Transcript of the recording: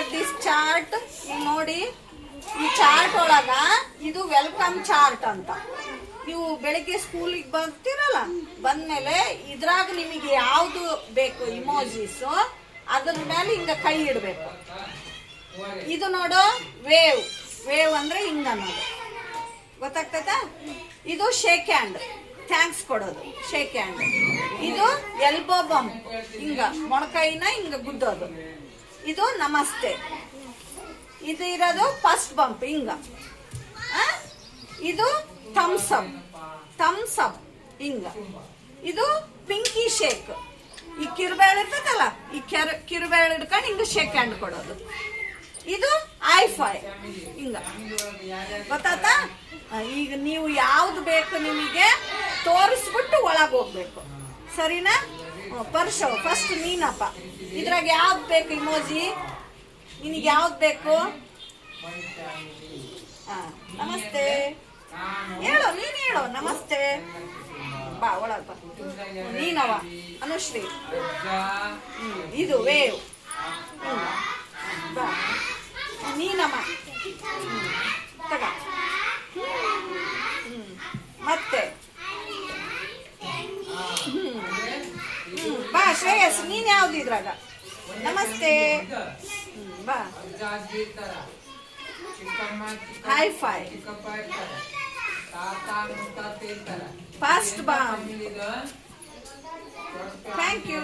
At this chart. ನೋಡಿ ಈ chart ಒಳಗ ಇದು ವೆಲ್ಕಮ್ ಚಾರ್ಟ್ ಅಂತ. ನೀವು ಬೆಳಿಗ್ಗೆ ಸ್ಕೂಲಿಗೆ ಬರ್ತೀರಲ್ಲ, ಬಂದ್ಮೇಲೆ ಇದ್ರಾಗ ನಿಮಗೆ ಯಾವ್ದು ಬೇಕು ಇಮೋಜಿಸ್ ಅದ್ರ ಮೇಲೆ ಹಿಂಗ ಕೈ ಇಡಬೇಕು. ಇದು ನೋಡು ವೇವ್. ವೇವ್ ಅಂದ್ರೆ ಹಿಂಗ ಅನ್ನೋದು ಗೊತ್ತಾಗ್ತದ. ಇದು ಶೇಕ್ ಹ್ಯಾಂಡ್, ಥ್ಯಾಂಕ್ಸ್ ಕೊಡೋದು, ಶೇಕ್ ಹ್ಯಾಂಡ್. ಇದು ಎಲ್ಬೋ ಬಂಪ್, ಹಿಂಗ ಮೊಣಕೈನ ಹಿಂಗ ಗುದ್ದೋದು. ಇದು ನಮಸ್ತೆ. ಇದು ಇರೋದು ಫಸ್ಟ್ ಬಂಪ್ ಹಿಂಗ. ಇದು ಥಮ್ಸ್ ಅಪ್, ಥಮ್ಸ್ ಅಪ್ ಹಿಂಗ. ಇದು ಪಿಂಕಿ ಶೇಕ್. ಈ ಕಿರುಬೇಳೆ ಇರ್ತದಲ್ಲ, ಈ ಕಿರುಬೇಳೆ ಹಿಡ್ಕೊಂಡು ಹಿಂಗ ಶೇಕ್ ಹ್ಯಾಂಡ್ ಕೊಡೋದು. ಇದು ಐಫೈ ಹಿಂಗ. ಗೊತ್ತಾತಾ? ಈಗ ನೀವು ಯಾವ್ದು ಬೇಕು ನಿಮಗೆ ತೋರಿಸ್ಬಿಟ್ಟು ಒಳಗೆ ಹೋಗ್ಬೇಕು, ಸರಿನಾ? ಪರ್ಶೋ ಫಸ್ಟ್ ನೀನಪ್ಪ, ಇದ್ರಾಗ ಯಾವ್ದು ಬೇಕು ಇಮೋಜಿ? ನಿನಗೆ ಯಾವ್ದು ಬೇಕು? ನಮಸ್ತೆ ಹೇಳೋ, ನೀನ್ ಹೇಳೋ ನಮಸ್ತೆ. ಬಾ ಒಳಗ ಬಾ. ನೀನವ ಅನುಶ್ರೀ. ಇದು ವೇವ್. ಬಾ ನೀನಮ್ಮ ತಗ. ಮತ್ತೆ ಬಾ ಶ್ರೇಯಸ್, ನೀನ್ ಯಾವ್ದು ಇದ್ರಾಗ? ನಮಸ್ತೆ. ಬಾ hi fi fast bomb. Thank you.